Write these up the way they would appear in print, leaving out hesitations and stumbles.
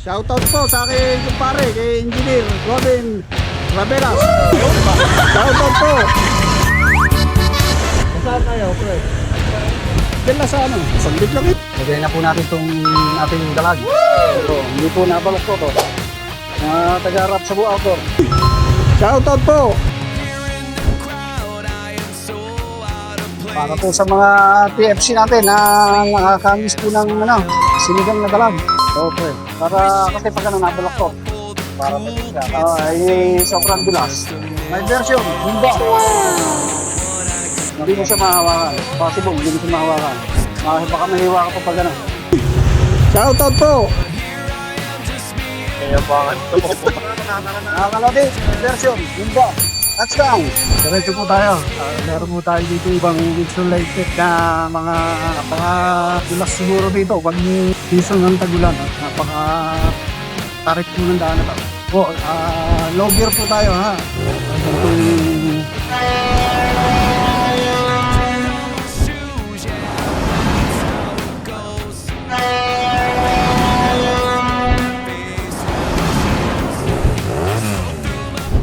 Shoutout po sa aking kumpare, kay Engineer Robin Rabelas. Shoutout po. Saan tayo, pre? Dila sa ano? Saglit lang ito. Lagyan na po natin itong ating dalag. Ito, hindi po nabalok po ito. Taga-rap sa buaw po. Shoutout po. Para po sa mga TFC natin na nakakamiss po ng sinigang na dalag. Okay. Para kasi pag nabalok po. Para po siya. Ay sobrang bilas. May version, humba. Hindi mo siya mahawakan. Possible, hindi mo siya mahawakan. Baka mahiwa ka pa pag gano'n. Shoutout po. Kaya pa ito po. Nakakalati, version, humba. Touchdown! Diretso po tayo. Meron po tayo dito ibang insulated na mga dulas siguro dito. Pag season ng tagulan, napaka-tarik po ng daan na ito. Po, logger po tayo ha.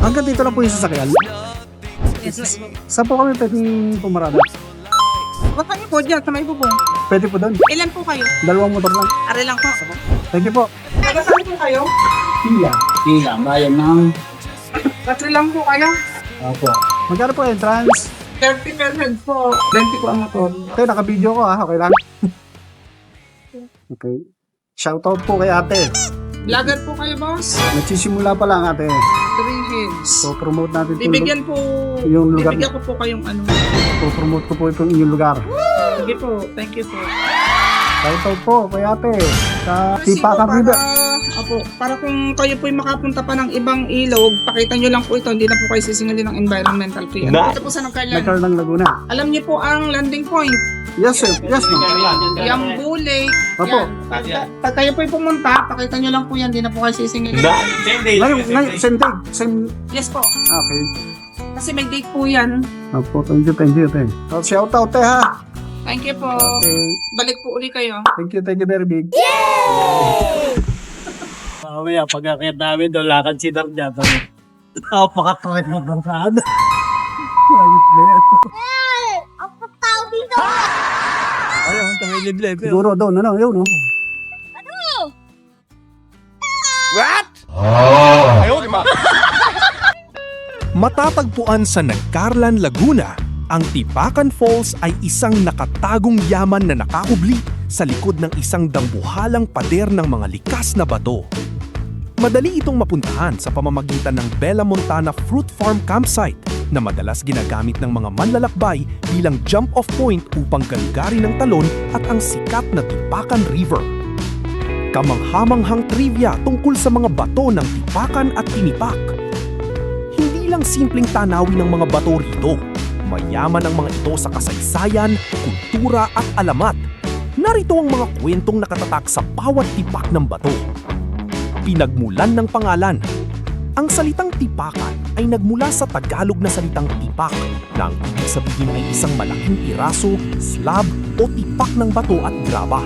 Hanggang dito lang po yung sasakyan. Yes. Saan po kami pwedeng pumarada? Baka niyo po dyan, sa may bubong. Pwede po doon. Ilan po kayo? Dalawang motor lang. Are lang po. Thank you po. Taga-saan po kayo? Pila, bayan ng... Tatlo lang po kayo? Opo. Magkano po entrance? 30 per head po. 20 po ang motor. Okay, naka-video ko ha. Okay lang. Okay. Shoutout po kay ate. Vlogger po kayo, boss. Nagsisimula pa lang ate. 3 heads. So promote natin itong Bibigyan po, yung lugar. bibigyan ko po kayong ano. So promote ko po itong inyong lugar. Sige po, thank you po. Shoutout po kay ate. Sa Kasi Tipakan po, River. para kung kayo po'y makapunta pa ng ibang ilog, pakita nyo lang po ito, hindi na po kayo sisingalin ng environmental fee. Ito po sa Nagkarlan. Nagkaroon ng Laguna. Alam niyo po ang landing point. Yes sir. Yes ma'am. Yambu Lake. Opo. Yan. Pag kayo po'y pumunta, pakita nyo lang po yan, hindi na po kayo sisingilin. Ngayon, same day. Same. Yes po. Okay. Kasi may date po yan. Opo, thank you ate. So shoutout te ha. Thank you po. Okay. Balik po uli kayo. Thank you very big. Mamaya, pag-akit namin doon, lakad si Dar dyan. Napakakawit ng bansaan. Ayun, tumilib-lib. Siguro doon, yun, no? Matatagpuan sa Nagkarlan, Laguna, ang Tipacan Falls ay isang nakatagong yaman na nakahubli sa likod ng isang dambuhalang pader ng mga likas na bato. Madali itong mapuntahan sa pamamagitan ng Bella Montana Fruit Farm Campsite na madalas ginagamit ng mga manlalakbay bilang jump-off point upang galugarin ng talon at ang sikat na Tipacan River. Kamanghamanghang trivia tungkol sa mga bato ng Tipacan at Tinipak. Hindi lang simpleng tanawin ng mga bato rito. Mayaman ang mga ito sa kasaysayan, kultura at alamat. Narito ang mga kwentong nakatatak sa bawat tipak ng bato. Pinagmulan ng pangalan. Ang salitang tipakan ay nagmula sa Tagalog na salitang tipak na ang ibig sabihin ay isang malaking piraso, slab o tipak ng bato at graba.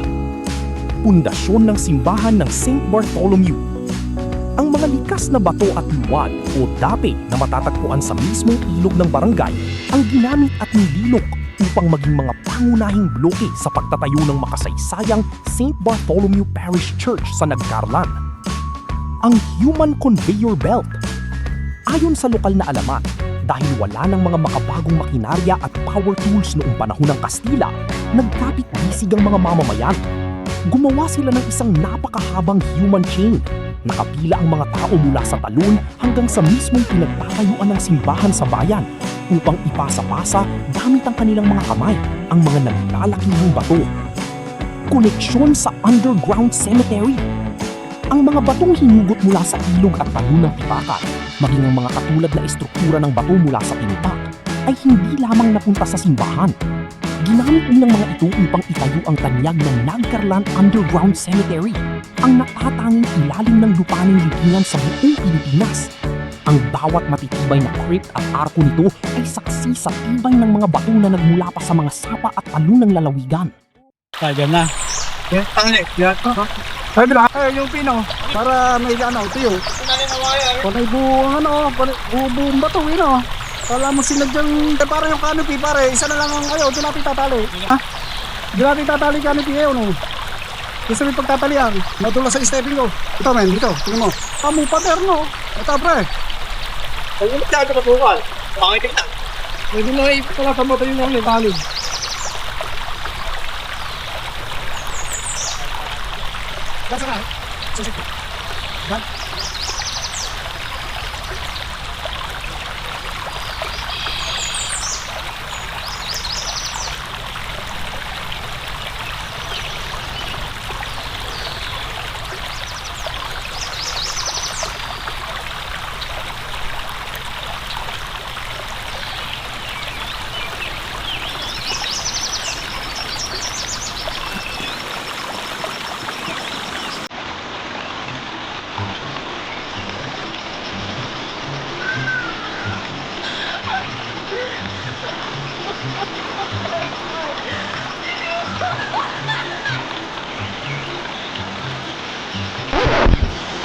Pundasyon ng simbahan ng St. Bartholomew. Ang mga likas na bato at luwad o dape na matatagpuan sa mismong ilog ng barangay ang ginamit at nililok upang maging mga pangunahing bloke sa pagtatayo ng makasaysayang St. Bartholomew Parish Church sa Nagkarlan. Ang Human Conveyor Belt. Ayon sa lokal na alamat, dahil wala ng mga makabagong makinarya at power tools noong panahon ng Kastila, nagkapit-bisig ang mga mamamayan. Gumawa sila ng isang napakahabang human chain. Nakapila ang mga tao mula sa talon hanggang sa mismong pinagtatayuan ng simbahan sa bayan upang ipasa-pasa gamit ang kanilang mga kamay ang mga naglalakihang bato. Koneksyon sa underground cemetery. Ang mga batong hinugot mula sa ilog at talon ng Tipacan, maging ang mga katulad na estruktura ng bato mula sa Tinipak, ay hindi lamang napunta sa simbahan. Ginamit din ng mga ito upang itayo ang tanyag ng Nagkarlan Underground Cemetery, ang natatanging ilalim ng lupaning libingan sa buong Pilipinas. Ang bawat matitibay na crypt at arko nito ay saksi sa tibay ng mga bato na nagmula pa sa mga sapa at talon ng lalawigan. Kaya na. Pwede lang. Ay, yung pino. Para may ano, tiyo. Panay buong ano, buong bato, yun. Kala mo sinadyang, para yung canopy, pare. Isa na lang ang ayaw, doon natin tatali. Ha? Doon natin tatali canopy ngayon, no? Gusto mo pagtatalian, matula sa stepping ko. Ito, men, dito, tingnan mo. Kamu paterno. Ito, pre. Ay, yung masyado patukal. Pangitik na. Pwede na pala sa moto yung mga talid. That's right. Dan.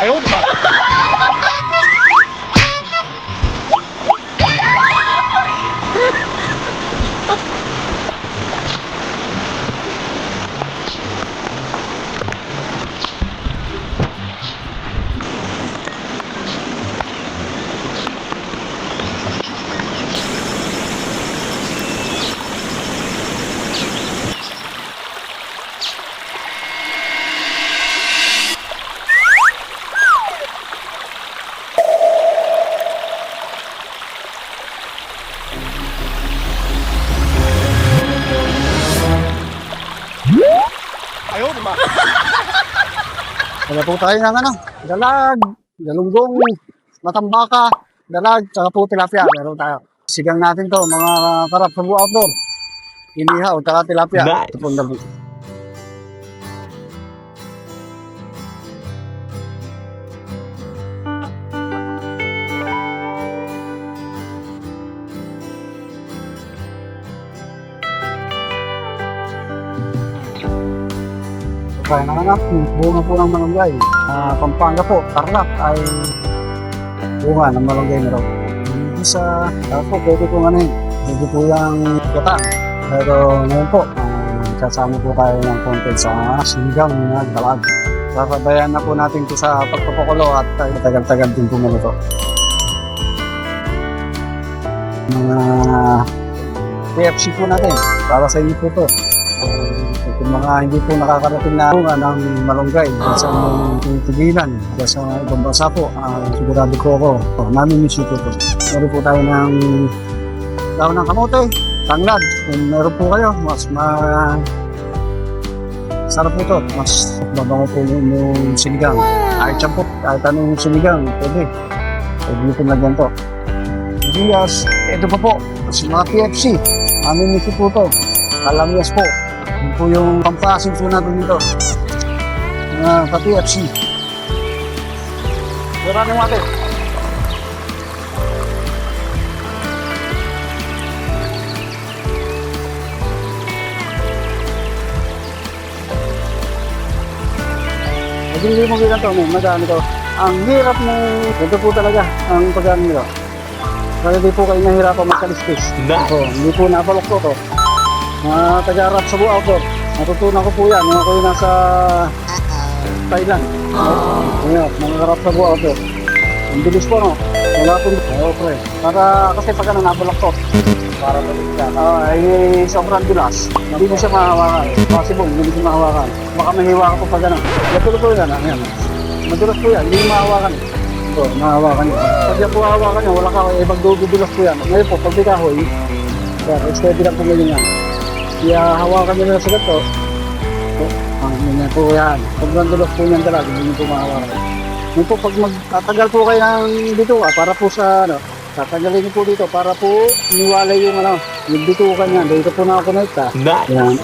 Ayaw, di ba? Ayaw, di ba? Wala po tayo ng ano, dalag, galunggong, matambaka, dalag, tsaka po tilapia. Meron tayo. Sigang natin to, mga karap sa buo outdoor. Inihaw, tsaka tilapia. Nice. Ito pong dabo. Kaya naman bunga po ng malunggay. Pampanga po, Tarlac ay bunga ng malunggay na raw. Isa, po, pwede po ano yun. Pwede po yung gata. Pero ngayon po, sasama po tayo ng content sa sinigang na dalag. Sasabayan na po natin ito sa pagpapakulo at tagal-tagal din po maluto. Mga KFC po natin, para sa inyo po ito. Kung mga hindi po nakakarating na bunga ng malunggay sa tigilan, sa ibang bansa po, sigurado po ako, namimiss ito po. Meron po tayo ng dahon ng kamote, tanglad. Kung meron po kayo, mas sarap po ito. Mas mabango po yung sinigang. Kahit siya po, kahit anong sinigang, pwede. Pwede nyo po lagyan to. Dias, ito pa po, sa mga KFC, namimiss po ito. Kalamias po. Yun po yung pampasin po natin dito. Sa TFC. Maraming natin. Hindi mo bilang ito, madami ito. Ang hirap mo, ito po talaga ang pagkain nito. Kaya di po kayo nahirapan magkaliskis. Hindi po napalok po ito. Mga taga-rap sa buo outdoor. Natutunan ko po yan. Mga kayo nasa Thailand. Ayan, mga rap sa buo outdoor. Ang bilis po, no? Wala po. Okay. Para kasi pagka napalok po. Para balik ka. Ay sobrang dulas. Hindi mo siya mahawakan. Possible, hindi mo siya mahawakan. Baka mahiwa ka po pag gano'n. Natuloy po yan. Ayan. Madulas po yan. Hindi mo mahawakan. Ito, mahawakan yun. Pag yan po mahawakan yun, wala ka. Ibang dulas po yan. Ngayon po, pag bikahoy, steady lang po ngayon yan. Kaya hawakan nyo na sa gato. Ganyan po yan. Pag nandulas po niyang dalag, hindi nyo po mahawakan. Ngayon po, pag magtatagal po kayo ng bituka, para po sa, tatagalin nyo po dito, para po iniwalay yung, yung bituka niyan. Dito po nakakonekta. Yan.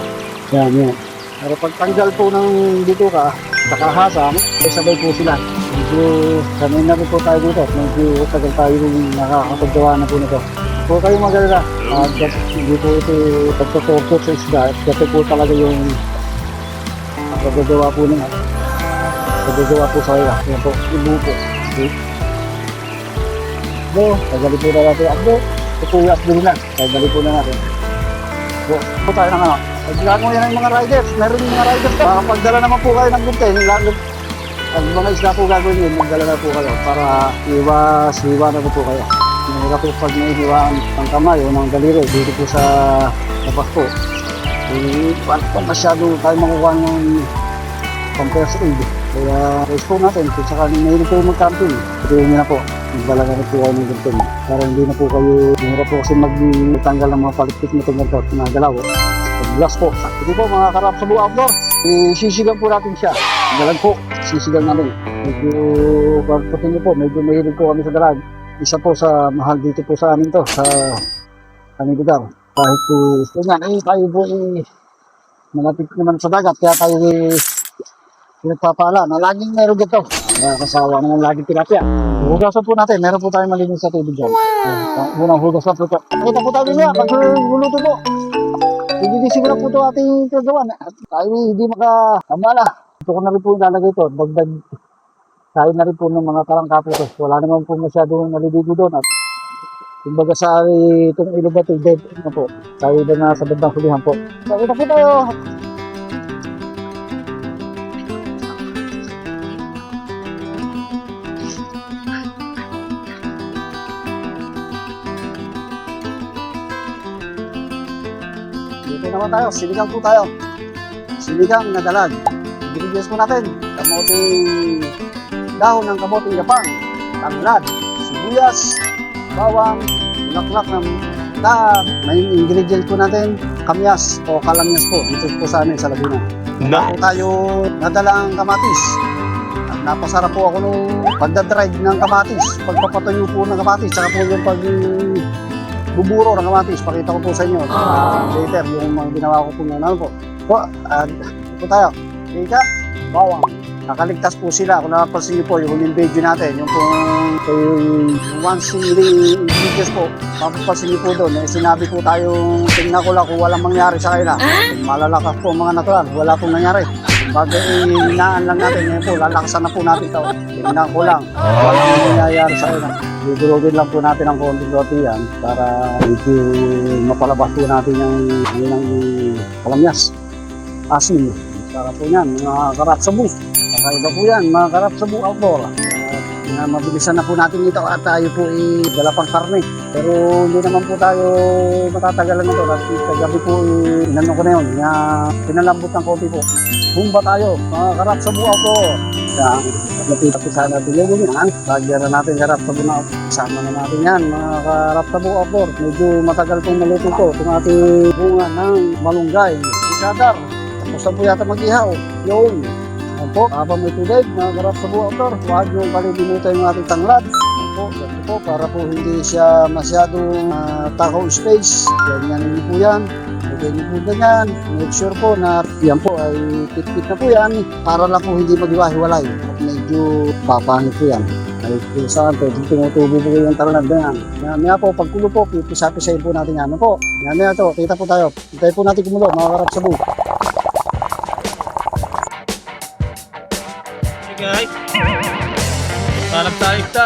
Yan. Pero pag tanggal po ng bituka, nakahasa, sabay po sila. Medyo, sanay na po tayo dito. Medyo tagal tayo yung nakakapaggawa na po nito. Huwag kayong magalala. Hindi po ito pagtutukot sa isda. Ito po talaga yung paggawa po nila. Nagagawa po sa kaya. Yan po, ibu po. Okay. Bo, tagali po na natin. Akbo, ito po yung akbo na. Tagali po na natin. Bo, po tayo ng ano. Paglalaan mo yan ang mga riders. Meron yung mga riders ka. Pagdala naman po kayo ng gunting. Ang mga isla po gagawin yun, magdala na po kayo para hiwa na po kayo. Mahirap po pag may hiwaan ng kamay o ng daliri dito po sa labas po. Paano masyado tayo makukuha ng pang-first aid. Kaya race po natin kung sakaling mahilig kayo mag-camping. Patuloy nyo na po. Magdala na po kayo ng gunting. Para hindi na po kayo, mahirap po kasi magtanggal ng mga palitik na tinggal na galaw. Pag-glass po. Ito po mga karap sa buong outdoor. Sisigang po natin siya. Dalag po. Sisigang natin. Medyo, pagputin nyo po, medyo mahilig po kami sa dalag. Isa po sa mahal dito po sa amin to, sa aming lugar. Kahit po, ganyan, tayo po malapit naman sa dagat, kaya tayo pinagpapala na laging meron dito. Kasawa naman laging tilapia. Hugasan po natin, meron po tayong malinis sa tubig dyan. Unang hugasan po ito. Nakita po tayo nila, pag luluto po. Hindi siguro po ito ating kagawa. Tayo hindi makakamala. Ito ko na rin po ilalagay ito, dagdag. Kain na rin po ng mga karangkapo ito. Wala naman po masyadong naliligo doon. At kumbaga sa itong ilog na ito, dead na po. Tayo na nasa bandang hulihan po. So, ito po tayo. Dito naman tayo. Sinigang po tayo. Sinigang na dalag. Ingredients po natin. Kamoting dahon ng kamoting gapang, tanglad, sibuyas, bawang, bulaklak ng dahon. May ingredient po natin, kamyas o kalamyas po. Dito po sa amin sa Laguna. Na po tayo nadala ang kamatis. At napasarap po ako nung pagdadrive ng kamatis. Pagpapatuyo po ng kamatis, saka po yung pagbuburo ng kamatis. Pakita ko po sa inyo. Later, yung mga ginawa ko po na ano po. Po tayo. Ika, bawang. Nakaligtas po sila. Kung nakapansin niyo po, yung huling video natin, yung one single ingredients po, mapapansin niyo po doon, sinabi po tayong tingnan ko lang kung walang mangyari sa kanila. Malalakas po mga natural, wala pong nangyari. Bagay hinaan lang natin, ngayon po, lalakasan na po natin ito. Tingnan ko lang, walang nangyayari sa kanila. Gugulogin lang po natin ang konting roti yan para medyo mapalabas po natin yung kalamyas. Asin. Sarap po yan, mga karap sa bus. Kakaiba po yan, mga karap sa buong outdoor. Mabilisan na po natin ito at tayo po dala pang karne. Pero hindi naman po tayo matatagalan nito. Kasi kagabi po inano ko na yun, pinalambot ng konti po. Humba tayo, mga karap sa buong outdoor. Napita po sana natin yung yan. Lagyan na natin karap sa buong outdoor. Isama na natin yan, mga karap sa buong outdoor. Medyo matagal pong maluto ko. Itong ating bunga ng malunggay. Ikadar, tapos na po yata mag-ihaw. Yung po, habang may tubig, mga karap sa buong outdoor, huwag yung kalilimutan yung ating tanglad. Po, ito po, para po hindi siya masyadong takaw space. Ganyan niyo po yan. Lagyan niyo po ganyan. Make sure po na yan po ay pit-pit na po yan para lang po hindi maghiwa-hiwalay. Medyo papangit po yan. Ay saan po, tumutubo po yung tanglad na yan. Maya po, pagkulo po, pisa-pisayin po natin yan. Ano po? Maya to, kita po tayo. Hintay po natin kumulo, mga karap sa buong. Guys, sarap sa isda.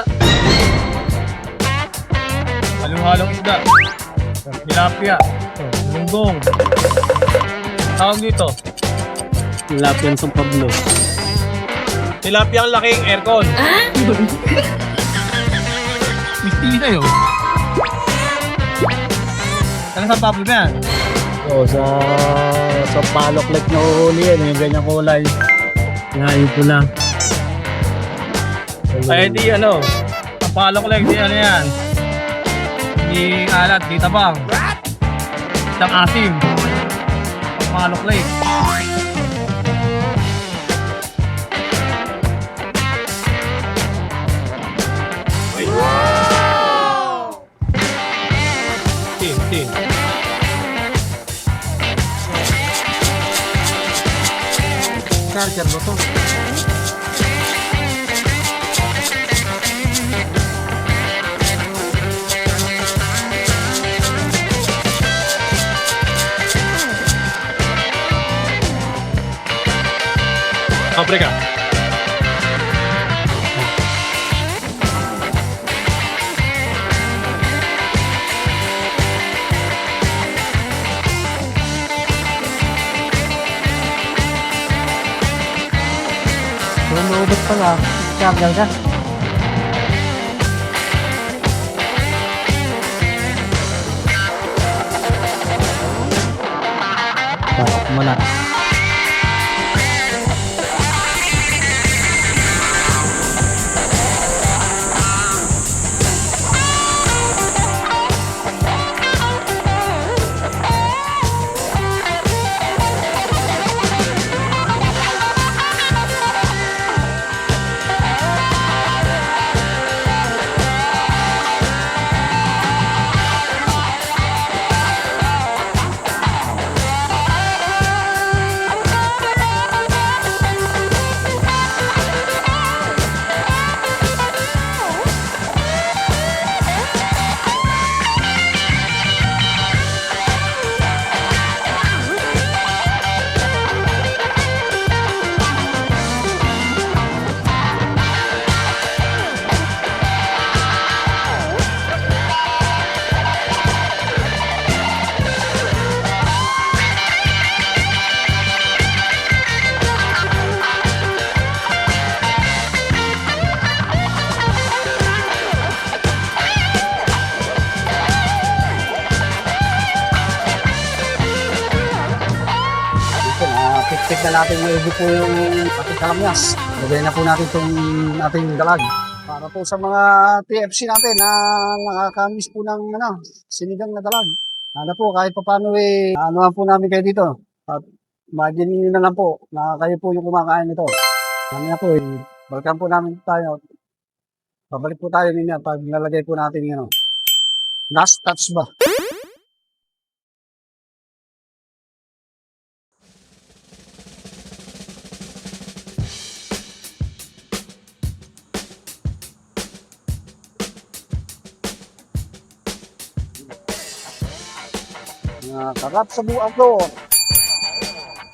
Halong-halong isda. Tilapia. Lunggong. Tawag dito. Tilapia sa Pablo. Tilapia ang laking aircon. Misti na yun. Ano sa Pablo na yan? O, sa Palok Lake na uhuli yan, yung ganyang kulay. Ngayon ko lang. Ay di ano, Palok Lake, di ano yan. Di alat, di tabang. Isang asim. Palok Lake. Wow! Tin. Charger mo to. Paprika. pala, charger ka. Bakit mo na? Check na natin maigi po yung ating kalamyas. Lagay na po natin itong ating dalag. Para po sa mga TFC natin na nakakamiss po ng sinigang na dalag. Ano po, kahit pa paano anuhan po namin kayo dito. At imagine nyo na lang po na kayo po yung kumakain nito. Ano na po, balikan po namin tayo. Pabalik po tayo ninyo pag nalagay po natin yung last touch ba. Karap sa buwan ko.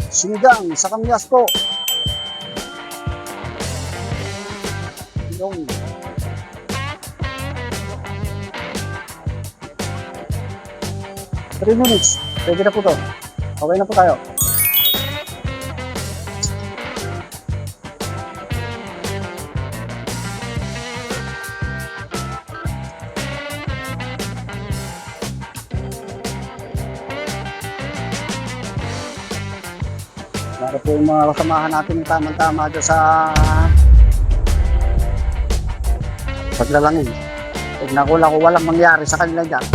Sinigang sa kamyas po. Yung 3 minutes. Pwede na po to. Okay na po tayo. Para po yung mga kasamahan natin yung tamang-tama dyan sa paglalangin. Pag nakula ko walang mangyari sa kanila dyan.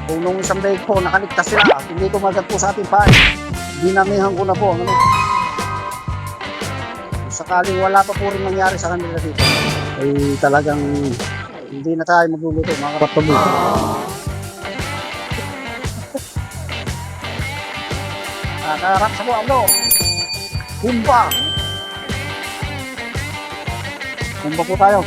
Kung nung isang day ko nakaligtas sila, hindi kumagat po sa ating pahay. Dinamihan ko na po. Kung sakaling wala pa po rin mangyari sa kanila dito, ay talagang hindi na tayo magluluto mga kapatid. Nakaharap sa buwan mo. Humba! Humba po tayo.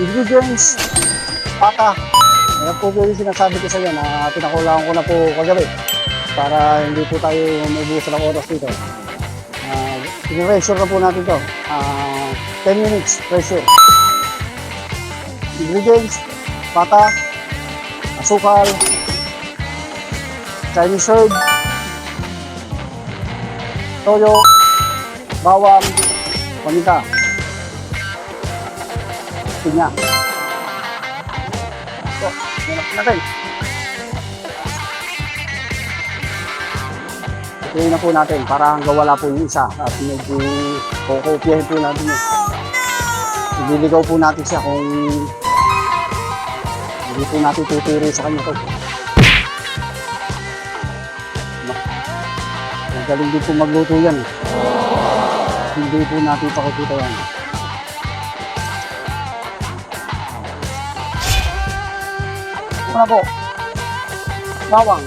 Ingredients, pata. Ayan po yung sinasabi ko sa iyo na pinakulangan ko na po kagabi para hindi po tayo maubusan ng oras dito. I-pressure na po natin ito. 10 minutes pressure. Ingredients, pata, asukal, Chinese herb, toyo, bawang, paminta, pinya. So, hanap natin. Ituloy na po natin para hanggang wala po yung isa at medyo kukopyahin po natin yun. Ililigaw po natin siya kung hindi po natin tuturo sa kanya ito. Magaling din po magluto yan. Hindi po natin pakikita yan. Una po, bawang.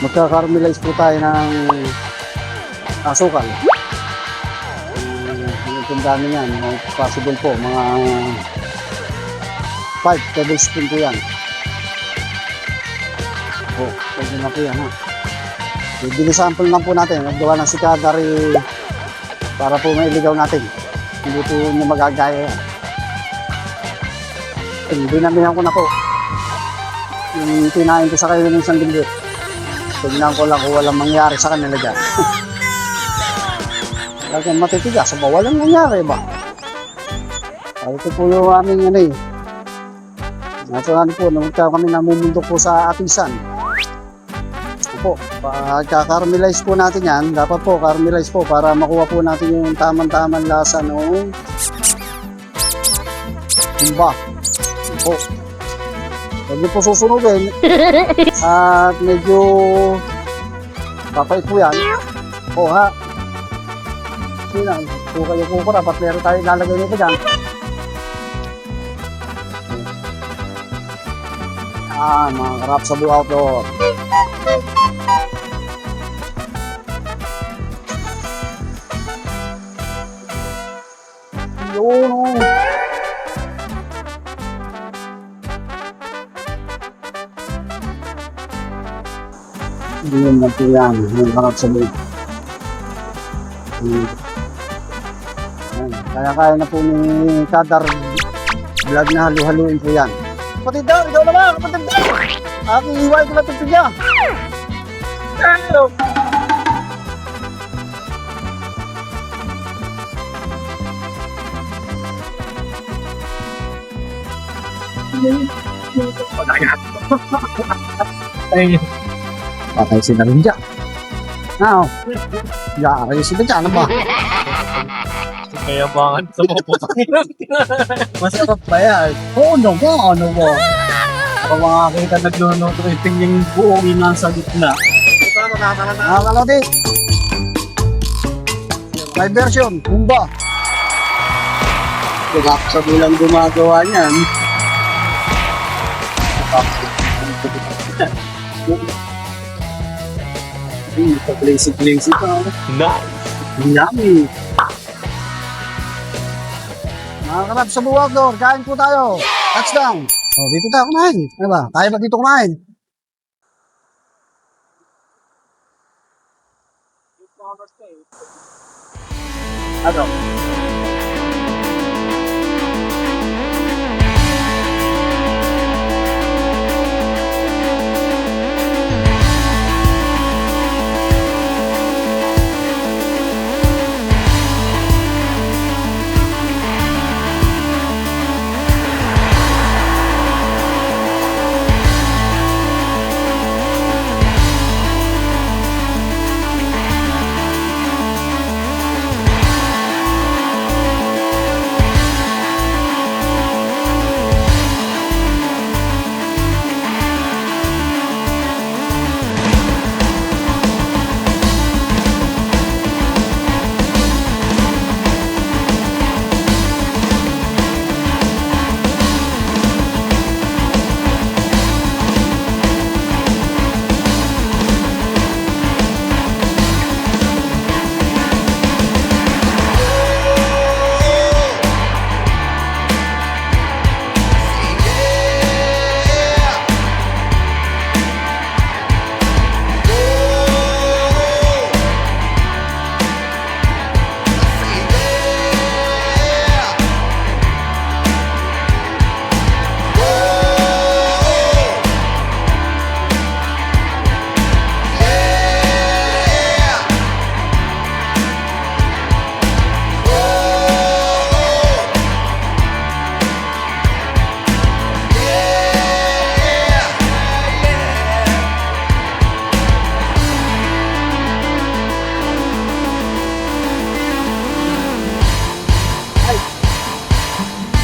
Magkakaramelize po tayo ng asukal. Yung dami yan, possible po, mga 5 tablespoon po yan. O, pwede na po yan ha. Bibili sample lang po natin. Naggawa ng sikadari para po mailigaw natin. Hindi po niya magagaya yan. Dinamihan ko na po. Yung tinahin ko sa kayo ng isang linggo. Tignan ko lang kung walang mangyari sa kanila dyan. Talagang matitigas. Ba, walang nangyari ba? Ito po yung aming ano eh. Ito ano po, nagka kami namumundok po sa atisan. Ito po, pagka-caramelize po natin yan, dapat po caramelize po para makuha po natin yung tamang-tamang lasa ng humba. Ito po. Huwag niyo po susunugin. At medyo papait po yan. O ha. Sina, po kayo po ko dapat meron tayo lalagay nito dyan. Mga karap sa buhaw to. Yun. Hindi yun na po yan. Yung karap sa buhaw. Kaya na po ni Kadar vlog na halu-haluin po yan. Kapatid daw, ikaw naman, kapatid daw! Aking iway ko lang tupid niya. Hello! Patay si Narinja. Now, yari si Narinja, ano ba? Kaya bangan sa mga putang ina. Masarap ba yan? Oo, ano ba? Ano ba? Kung makakita nagluluto yung buong nasa gitna. Mga kalodi. May version, humba. Sa bilang gumagawa niyan. Pag-lazy-lazy pa. Nice. Yummy. Mga karap sa buwag, kain po tayo. Touchdown. Oh, dito tayo kumain. Ano ba? Tayo ba dito kumain? Ano?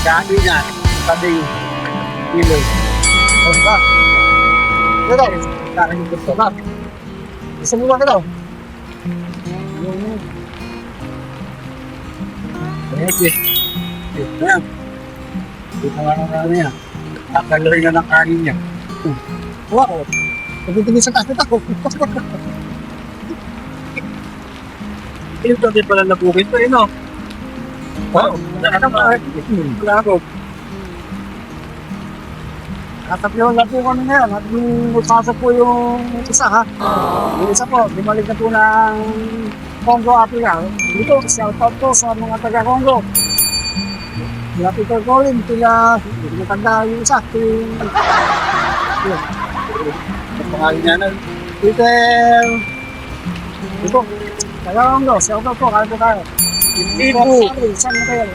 Dahil yan, sabi ilog. O, ba? Ito, kakain yung gusto ba? Gusto mo ba ito? Pwede. Ito yan. Ito nga ng kanin niya. Kakaloy na ng kanin niya. Wow! Pagkitingin sa kasit ako. Ito din pala nabukin ito, no? Wow! Wala ka ba? Wala ako. Tatatlo lang po kami ngayon at pasok po yung isa ha. Yung isa po, bumalik na po ng Congo Africa. Dito, shout out po sa mga taga-Congo. Sila Peter Colin, sila matanda yung isa. Pangalan niya na. Peter... Dito, taga-Congo, shout out po, kaya po tayo. Ibu. Saan na kayo?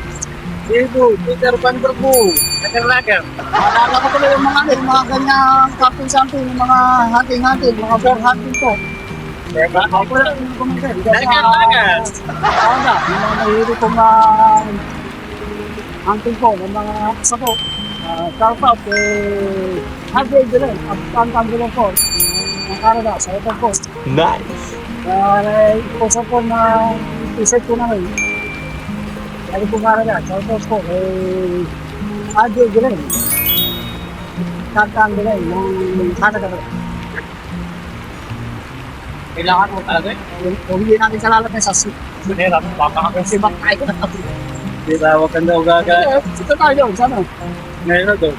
Ibu, Peter Van Der Boom. Lager. Alala ko pala yung mga ganyang camping-samping, yung mga hunting-hunting, mga bear hunting po. Ako pala yung kumita. Lager. Aga, yung mga mahilig kong hunting po, ng mga asa po. Shout out kay Harvey Dillon, ang Dillon po. Ang Canada, sa ito po. Nice! Iposa po na t-shirt ko namin. Kaya po Canada, shout out po kay Harvey Dillon. Kantang Dillon, ng Canada po. Kailangan mo talaga eh. Kung hindi natin kalalap sa suit. Mahirap, papakakasibat tayo. Di ba, huwag kang daw gaga. Ito tayo, sana. Ngayon daw.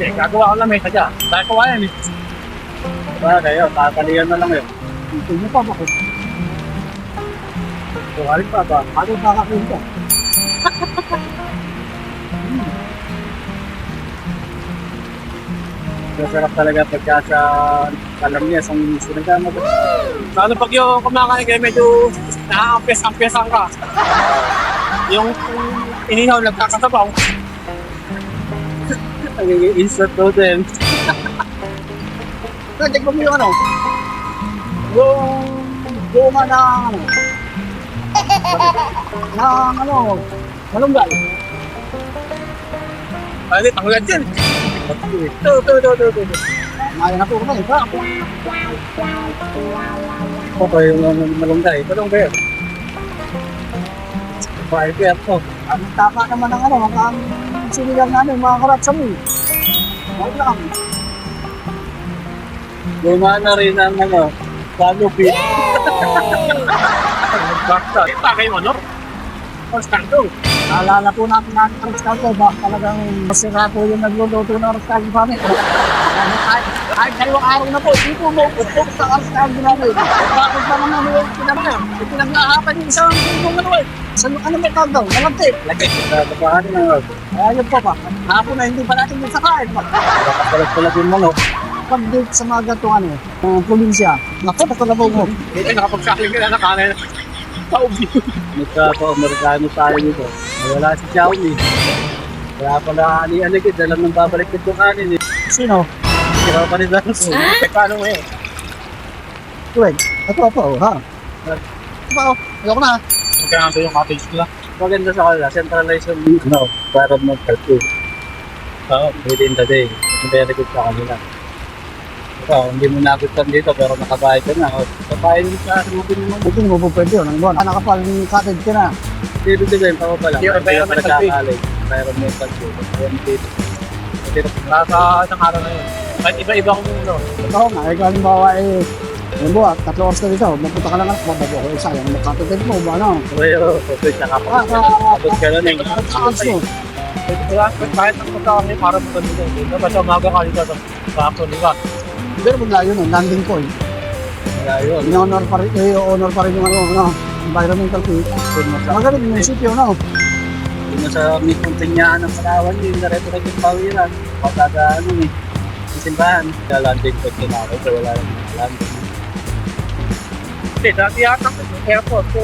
Eh, gagawa ko lang may sadya. Dahil ko kaya eh. Diba kayo, tatalian na lang yun. Ito niyo pa bakit? Kuharin pa ba? Ano kakakin ka? Masarap talaga pagka sa alam niya, sa sinagama ko. Lalo pag yung kumakain kayo medyo nakakampes-ampesan ka. Yung inihaw nagkakasabaw. Nagiging instant noodle. Pwede ko yung ano? Yung guma ng ano? Malunggay. Pwede, tanglad yan. Ito. Maya na po ko na ito. Okay, yung malunggay. Malunggay. Fiber po. Ang tapa naman ng ano, ang sinigang namin, mga karat sa mo. Wala lang. Gumana rin ang ano, Salupin. Baksa. Tagay mo, no? Constando. Naalala po natin ang Rostaldo ba? Talagang masira po yung nagluluto ng Rostaldo sa amin. Kahit dalawang araw na po, hindi po mauputok sa Rostaldo namin. Bakit ba naman yung pinagkam? Pinaglahapan yung isang kung ano eh. Ano may tawag daw? Malagtip. Lagay. Tapahan na. Ayun po pa. Hapon na hindi pa natin yung sakain pa. Palag yung manok. Pag-date sa mga gatong ano, probinsya. Naku, nakalabaw mo. Dito nakapag-shopping ka na na kanin. Paubi. Nagka-Amerikano tayo dito. Wala si Xiaomi. Kaya pala ali-aligid, alam nang babalik dito kanin eh. Sino? Kira pa rin dahil. Eh, paano mo eh? Tuweg. Ito po, ha? Ito po, ayoko na. Magkakanta yung cottage nila. Maganda sa kanila, centralized yung para mag-calculate. Within the day. Very good sa kanila. Ikaw, hindi mo nagustuhan dito pero nakabayad ka na. Papayin mo sa akin mo naman. Ito mo po pwede yun. Ang buwan, nakapal yung cottage ka na. Dito din, tama pa lang. Yung environmental fee. Environmental fee. Ayan dito. Sa isang araw na yun. Kahit iba-iba kung ano. Ito nga, ikaw halimbawa eh, yung buwan, 3 oras na dito, magpunta ka lang at mabago ko isa. Yung cottage mo, ba ano? Pero, pwede na ka pa. Tapos ka na rin. Chance mo. Kahit ang pagkakami para mo dito. Dito ba sa umaga ka dito sa hapon, di ba? Pero maglayo nun, landing point. Kaya yun. Honor pa rin yung ano, environmental fee. Magaling yung munisipyo, no? Yung sa mismong tinyaan ng Palawan, yung nareto na yung pawiran. Pagkadaan eh. Yung simbahan. Kaya landing pag tinawag, so wala lang landing. Hindi, dati yata airport. So,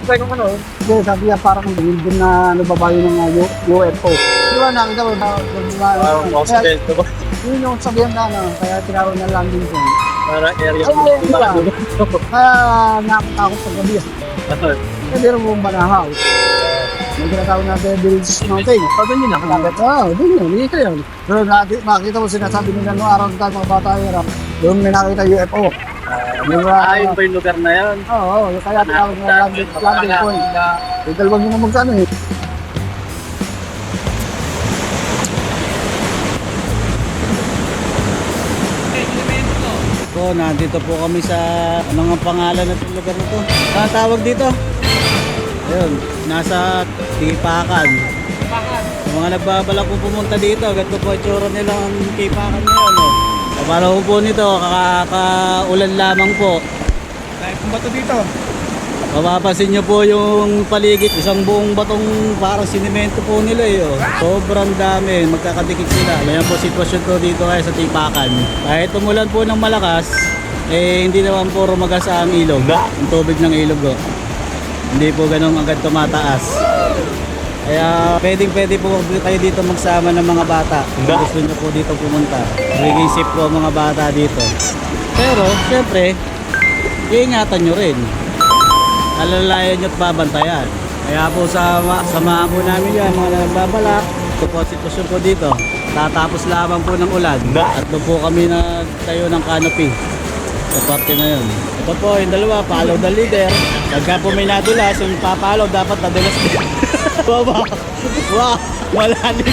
kaya kung ano, Hindi, sabi niya parang doon na nababayo ng UFO. Di ba nakita mo ba? Parang hospital to ba? Yun yung sabihan na ano, kaya tinawag na landing point. Para area Ay, ko. di ba? Kaya nakatakot sa gabi. Hindi rin mong banahaw. May tinatawag na Devil's Mountain. sabi nyo na. Doon yun, hindi ka yun. Pero nakita mo sinasabi nila noong araw tayo mga bata hirap. Doon may nakita UFO. Yun ba yung lugar na yun? Oo, kaya tinawag na landing point. Dahil wag mo na magkano eh. So, nandito po kami sa anong ang pangalan ng lugar na to? Ang tawag dito? Ayun, nasa Tipakan. mga nagbabalak po pumunta dito, ganito po itsura nilang Tipakan ngayon. Kapala po nito, kakaulan lamang po. Dahil kung bato dito. Mapapansin nyo po yung paligid, isang buong batong parang sinimento po nila Sobrang dami, magkakadikit sila. Ganyan po sitwasyon po dito kaya sa Tipakan. Kahit umulan po ng malakas, hindi naman puro magas ang ilog. Ang tubig ng ilog hindi po ganun agad tumataas. Kaya pwede po kayo dito magsama ng mga bata. Kung gusto nyo po dito pumunta. Magiging safe po ang mga bata dito. Pero, syempre, iingatan nyo rin. Alalayan nyo at babantayan. Kaya po samahan po namin yan, mga nagbabalak. Ito po sitwasyon po dito. Tatapos lamang po ng ulan. At doon po kami nagtayo ng canopy. Sa parte na yun. Ito po yung dalawa, follow the leader. Pagka po may nadulas, yung papalaw dapat nadulas din. Wow, malalim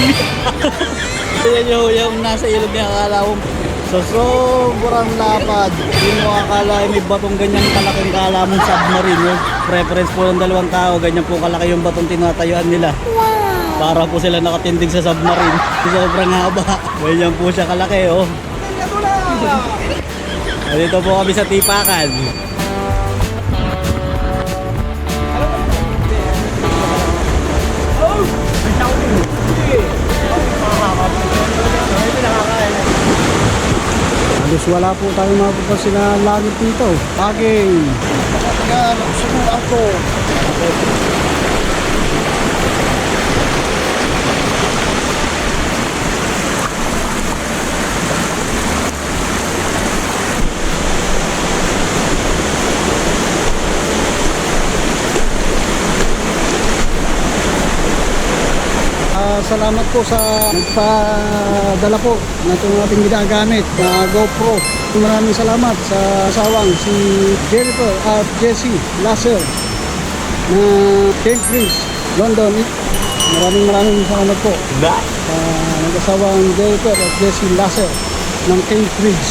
yan. Yung nasa ilog niya akala ko. So sobrang lapad. Hindi mo akala may batong ganyan kalaking kala mong submarine. Yung preference po ng dalawang tao, ganyan po kalaki yung batong tinatayuan nila. Para po sila nakatindig sa submarine. Sobrang haba. Ganyan po siya kalaki Dito po kami sa Tipakan. Halos wala po tayong mapapansin na langit dito. Baging. Yan, sumunod ako. Salamat po sa nagpadala po na itong ating ginagamit na GoPro. Maraming salamat sa asawang si Jennifer at Jessie Lasser na Cambridge, London. Maraming salamat po sa nag-asawang Jennifer at Jessie Lasser ng Cambridge.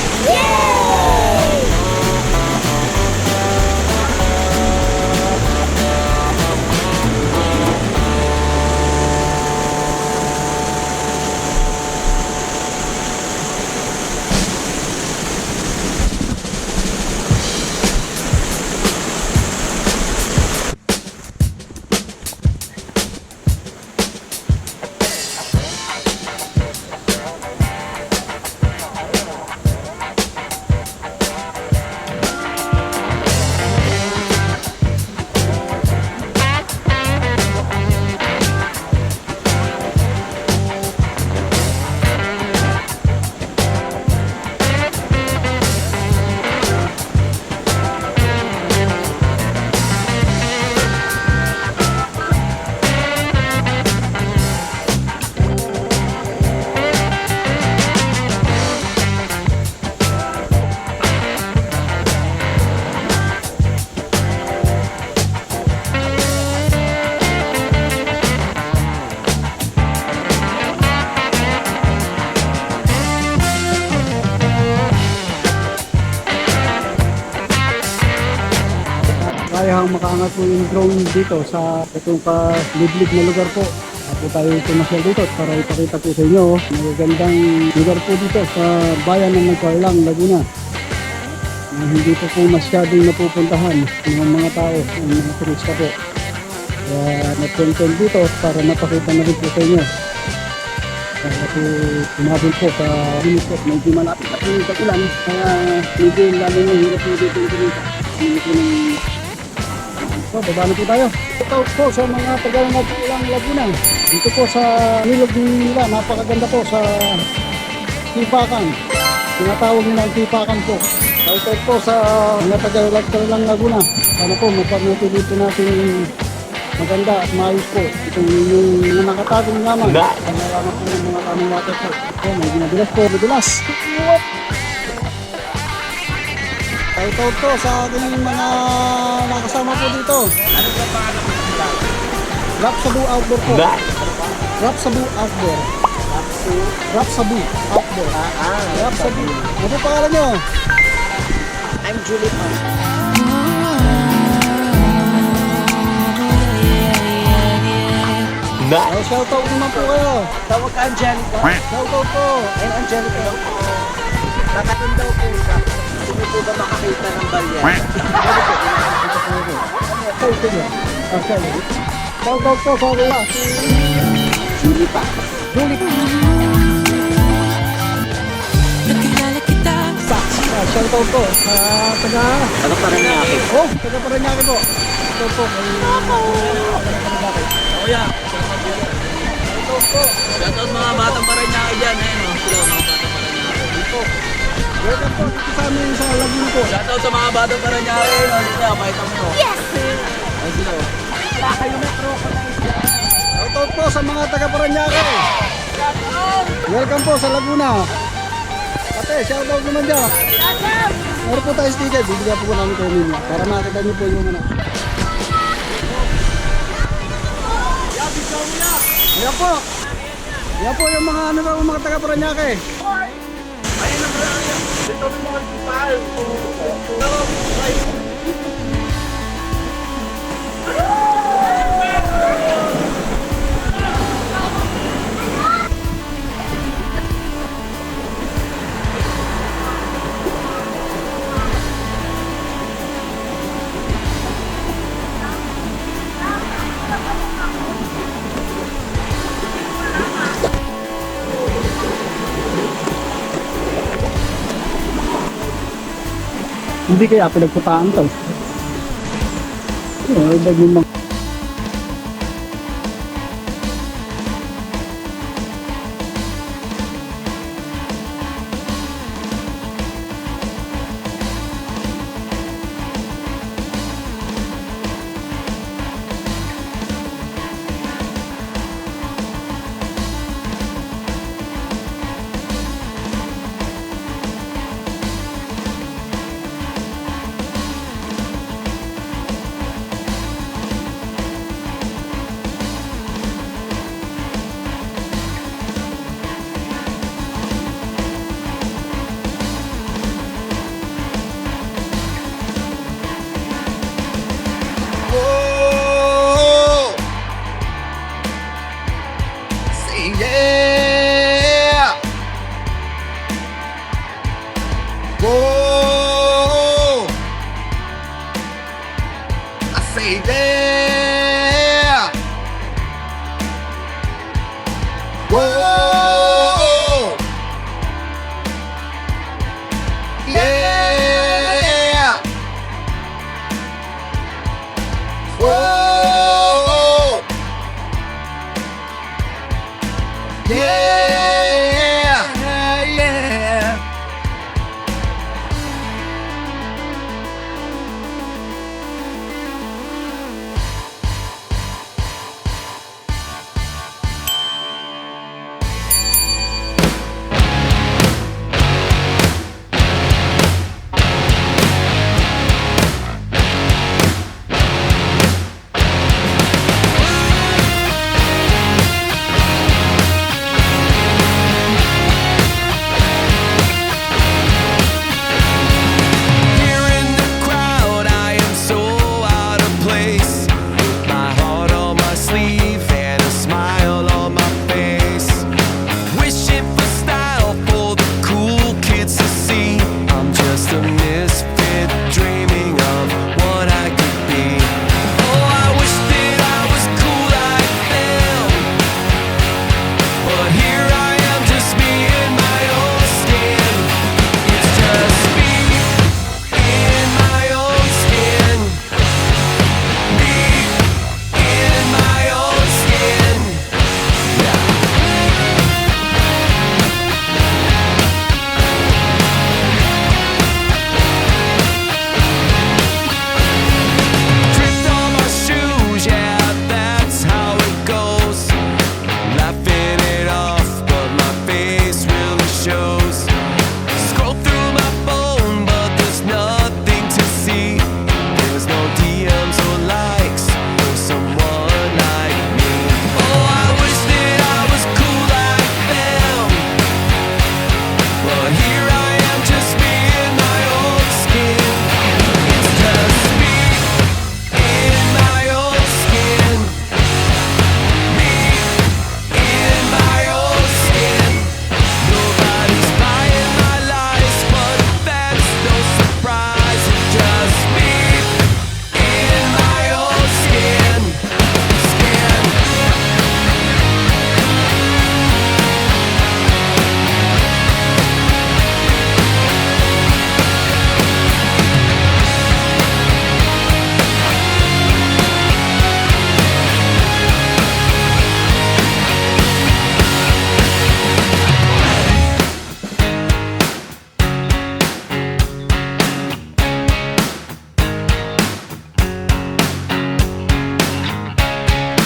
Kaya makaangat po yung drone dito sa itong kaliblig na lugar po. Ako tayo pumasyal dito para ipakita po sa inyo. Magagandang lugar po dito sa bayan ng Nagcarlang, Laguna. Hindi po masyadong napupuntahan ng mga tao, ng mga turista po. Kaya nag-content dito para napakita na rin po sa inyo. Kaya po tumabol po sa limit po. Medyo malapit na po yung ulan. Kaya medyo lalo yung hirap po dito yung kumita. So, baba na po tayo. Ito po sa mga taga-Nagcarlang, Laguna. Dito po sa nilog nila, napakaganda po sa Tipakan. Tinatawag nila ang Tipakan po. Ito po sa mga taga-Nagcarlang, Laguna. Sana po mapag-natin natin maganda at maayos po. Itong yung nakatagong naman. Pangalaman po ng mga tamang water po. So, may ginadulas po. Madulas. Ito to sa ating mga nakasama po dito. Ano ba paano po sila? Rapsabu Outdoor po. Rapsabu Outdoor. Rapsabu Outdoor. Rapsabu. Ano po pangalan nyo? I'm Julie Pang. Oh, shoutout naman po kayo. Tawag ka Angelica. Shoutout po. Ay, Angelica. Nakatun daw po siya. Gusto po ba makakita ng balyan? Okay. Shoutout po sa kuya. Julie pa. Nakilala kita. Shoutout po sa taga Paranaque. Oh, taga Paranaque po. Shoutout po. Kuya, shoutout mga batang Paranaque dyan. Ayun o, sila mga batang Paranaque. Welcome po dito sa amin sa Laguna po. Shoutout sa mga batang Paranaque. Ayun, sila, pakita mo. Yes! Ayun sila o. Shoutout po sa mga taga Paranaque. Welcome po sa Laguna. Ate, shoutout naman dyan. Meron po tayo sticker. Bibigyan po namin kayo ninyo. Para makita niyo po yung ano. Ayan po. Ayan po yung mga ano daw mga taga Paranaque. Hindi kaya pinagputaan to. Daging mga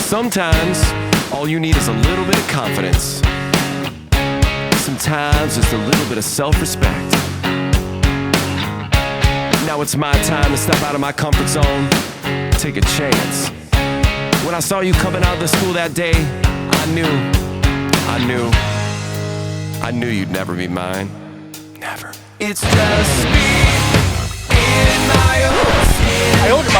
Sometimes, all you need is a little bit of confidence. Sometimes, just a little bit of self-respect. Now it's my time to step out of my comfort zone, take a chance. When I saw you coming out of the school that day, I knew you'd never be mine. Never. It's just me in my own skin.